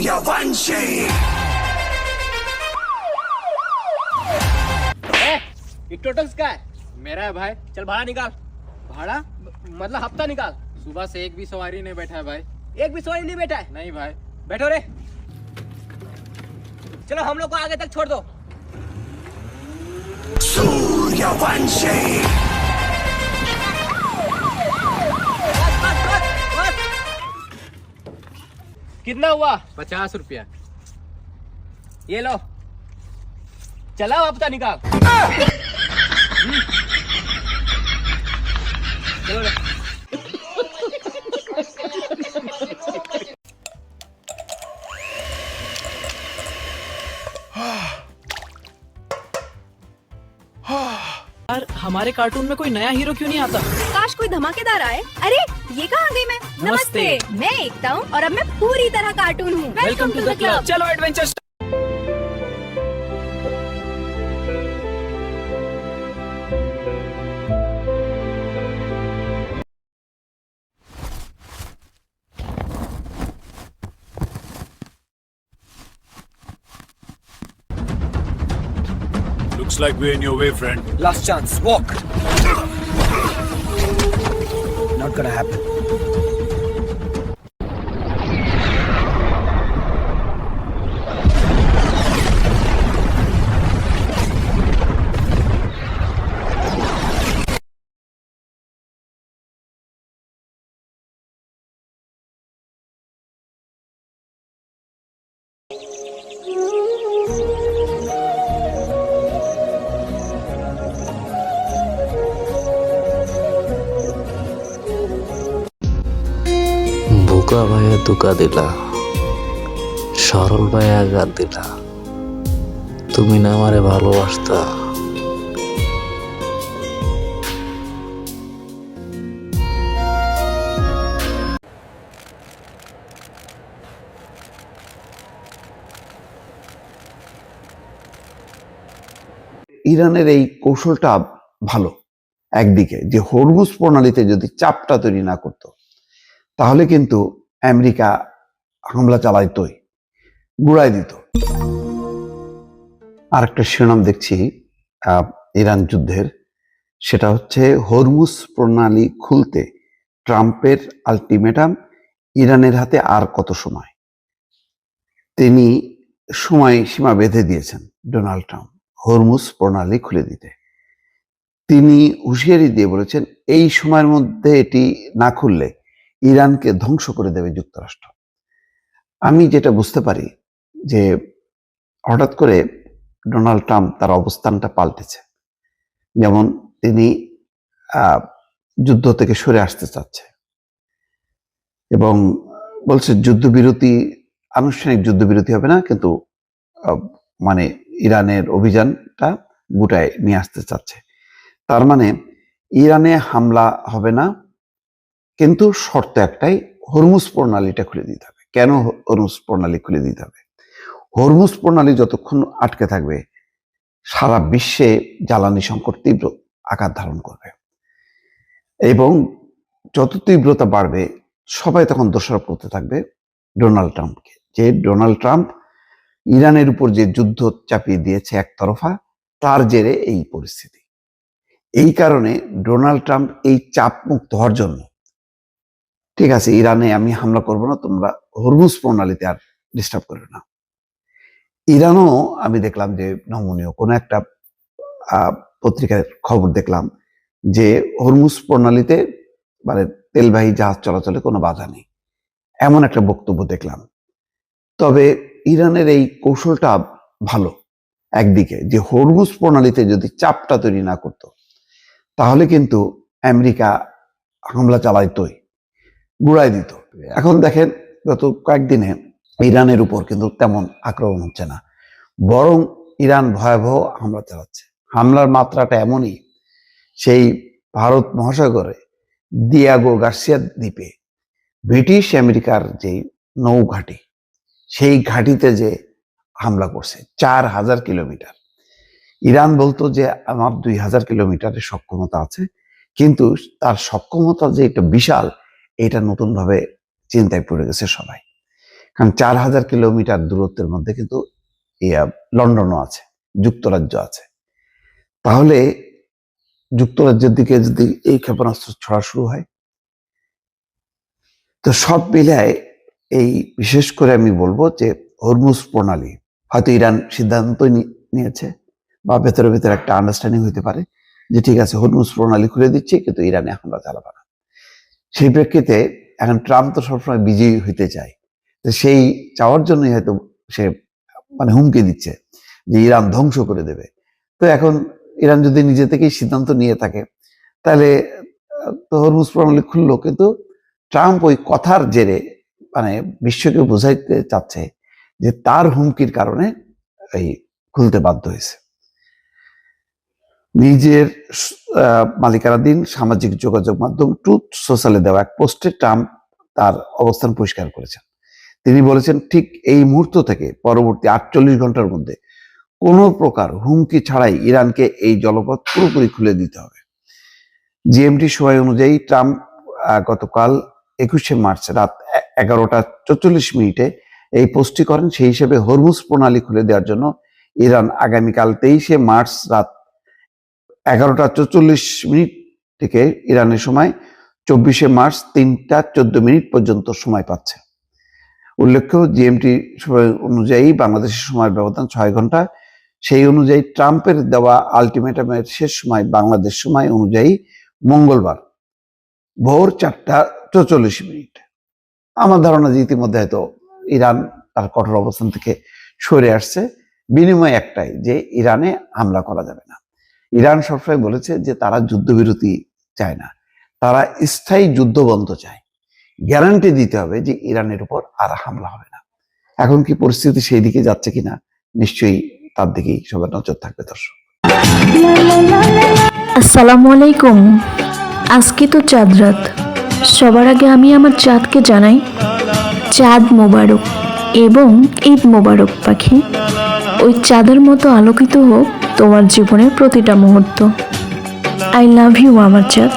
सूर्यवंशी। ये टोटल का है? मेरा है भाई। चल भाड़ा निकाल। भाड़ा मतलब हफ्ता निकाल। सुबह से एक भी सवारी नहीं बैठा है भाई। एक भी सवारी नहीं बैठा है? नहीं भाई। बैठो रे। चलो हम लोग को आगे तक छोड़ दो। सूर्यवंशी। कितना हुआ? 50 रुपया। ये लो, चलाओ हफ्ता निकाल। चलो रे। यार हमारे कार्टून में कोई नया हीरो क्यों नहीं आता? काश कोई धमाकेदार आए। अरे ये कहाँ गई मैं? नमस्ते। मैं एकता हूँ और अब मैं पूरी तरह कार्टून हूँ। Welcome to the club. चलो adventure. Looks like we're in your way, friend. Last chance, walk. Not gonna happen. বোকা ভাইয়া ধোকা দিলা, সরল ভাইয়া আঘাত দিলা। তুমি না আমারে ভালোবাসতা। ইরানের এই কৌশলটা ভালো একদিকে, যে হরমুজ প্রণালীতে যদি চাপটা তৈরি না করতো তাহলে কিন্তু আমেরিকা হামলা চালাইতই, গুড়াই দিত। আর একটা শিরোনাম দেখছি ইরান যুদ্ধের, সেটা হচ্ছে হরমুজ প্রণালী খুলতে ট্রাম্পের আলটিমেটাম, ইরানের হাতে আর কত সময়। তিনি সময় সীমা বেঁধে দিয়েছেন ডোনাল্ড ট্রাম্প হরমুজ প্রণালী খুলে দিতে। তিনি হুঁশিয়ারি দিয়ে বলেছেন এই সময়ের মধ্যে এটি না খুললে ইরানকে ধ্বংস করে দেবে যুক্তরাষ্ট্র। আমি যেটা বুঝতে পারি যে হঠাৎ করে ডোনাল্ড ট্রাম্প তার অবস্থানটা পাল্টেছে। যেমন তিনি যুদ্ধ থেকে সরে আসতে চাচ্ছে এবং বলছে যুদ্ধবিরতি, আনুষ্ঠানিক যুদ্ধবিরতি হবে না, কিন্তু মানে ইরানের অভিযানটা গুটায় নিয়ে আসতে চাচ্ছে। তার মানে ইরানে হামলা হবে না, কিন্তু শর্ত একটাই, হরমুজ প্রণালীটা খুলে দিতে হবে। কেন হরমুজ প্রণালী খুলে দিতে হবে? হরমুজ প্রণালী যতক্ষণ আটকে থাকবে সারা বিশ্বে জ্বালানি সংকট তীব্র আকার ধারণ করবে এবং যত তীব্রতা বাড়বে সবাই তখন দোষারোপ করতে থাকবে ডোনাল্ড ট্রাম্পকে, যে ডোনাল্ড ট্রাম্প ইরানের উপর যে যুদ্ধ চাপিয়ে দিয়েছে একতরফা, তার জেরে এই পরিস্থিতি। এই কারণে ডোনাল্ড ট্রাম্প এই চাপ মুক্ত হওয়ার জন্য, ঠিক আছে ইরানে আমি হামলা করব না, তোমরা হরমুজ প্রণালীতে আর ডিস্টার্ব করবে না। ইরানও আমি দেখলাম যে নমনীয় কোনো একটা পত্রিকার খবর দেখলাম যে হরমুজ প্রণালীতে মানে তেলবাহী জাহাজ চলাচলে কোনো বাধা নেই, এমন একটা বক্তব্য দেখলাম। তবে ইরানের এই কৌশলটা ভালো একদিকে, যে হরমুজ প্রণালীতে যদি চাপটা তৈরি না করতো তাহলে কিন্তু আমেরিকা হামলা চালাইতই, গুড়াই দিত। এখন দেখেন গত কয়েকদিনে ইরানের উপর কিন্তু তেমন আক্রমণ হচ্ছে না, বরং ইরান ভয়াবহ হামলা চালাচ্ছে। হামলার মাত্রাটা এমনই, সেই ভারত মহাসাগরে দিয়াগো গার্সিয়া দ্বীপে ব্রিটিশ আমেরিকার যে নৌঘাঁটি, সেই ঘাঁটিতে যে হামলা করছে 4000 কিলোমিটার। ইরান বলতো যে আমার 2000 কিলোমিটারের সক্ষমতা আছে, কিন্তু তার সক্ষমতা যে এটা বিশাল, এটা নতুনভাবে চিন্তায় পড়ে গেছে সবাই। কারণ 4000 কিলোমিটার দূরত্বের মধ্যে কিন্তু লন্ডনও আছে, যুক্তরাজ্য আছে। তাহলে যুক্তরাজ্যের দিকে যদি এই ক্ষেপণাস্ত্র ছড়া শুরু হয়, তো সব মিলায় এই বিশেষ করে আমি বলবো যে হরমুজ প্রণালী হয়তো ইরান সিদ্ধান্তই নিয়েছে বা ভেতরে ভেতরে একটা আন্ডারস্ট্যান্ডিং হইতে পারে যে ঠিক আছে হরমুজ প্রণালী খুলে দিচ্ছি, কিন্তু ইরানে হামলা চালাবে না। সেই প্রেক্ষিতে এখন ট্রাম্প তো সবসময় বিজয়ী হইতে চায়, তো সেই চাওয়ার জন্যই হয়তো সে মানে হুমকি দিচ্ছে যে ইরান ধ্বংস করে দেবে। তো এখন ইরান যদি নিজে থেকেই সিদ্ধান্ত নিয়ে থাকে তাহলে তো হরমুজ প্রণালী খুললো, কিন্তু ট্রাম্প ওই কথার জেরে মানে বিশ্বকে বোঝাইতে চাচ্ছে যে তার হুমকির কারণে এই খুলতে বাধ্য হয়েছে। নিজের মালিকানাধীন সামাজিক যোগাযোগ মাধ্যম ট্রুথ সোশ্যালে দেওয়া এক পোস্টে ট্রাম্প তার অবস্থান পরিষ্কার করেছেন। তিনি বলেছেন ঠিক এই মুহূর্ত থেকে পরবর্তী 48 ঘন্টার মধ্যে কোনো প্রকার হুমকি ছাড়াই ইরানকে এই জলপথ পুরোপুরি খুলে দিতে হবে। জিএমটি সময় অনুযায়ী ট্রাম্প গতকাল 21শে মার্চ রাত 11:44 এই পোস্টটি করেন। সেই হিসেবে হরমুজ প্রণালী খুলে দেওয়ার জন্য ইরান আগামীকাল 23শে মার্চ রাত 11:44 থেকে ইরানের সময় 24শে মার্চ 3:14 পর্যন্ত সময় পাচ্ছে। উল্লেখ্য জিএমটি সময় অনুযায়ী বাংলাদেশের সময়ের ব্যবধান 6 ঘন্টা। সেই অনুযায়ী ট্রাম্পের দেওয়া আলটিমেটামের শেষ সময় বাংলাদেশ সময় অনুযায়ী মঙ্গলবার ভোর 4:44। আমার ধারণা যে ইতিমধ্যে হয়তো ইরান তার কঠোর অবস্থান থেকে সরে আসছে। বিনিময় একটাই যে ইরানে হামলা করা যাবে না। ইরান সবসময় বলেছে যে তারা যুদ্ধবিরতি চায় না, তারা স্থায়ী যুদ্ধবন্ধ চায়। গ্যারান্টি দিতে হবে যে ইরানের উপর আর হামলা হবে না। এখন কি পরিস্থিতি সেই দিকে যাচ্ছে কিনা, নিশ্চয়ই তার দিকেই সবার নজর থাকবে। দর্শক আসসালামু আলাইকুম। আজকে তো চাঁদ রাত। সবার আগে আমি আমার চাঁদকে জানাই চাঁদ মোবারক এবং ঈদ মোবারক পাখি। ওই চাঁদের মতো আলোকিত হোক তোমার জীবনের প্রতিটা মুহূর্ত। আই লাভ ইউ আমার চাঁদ।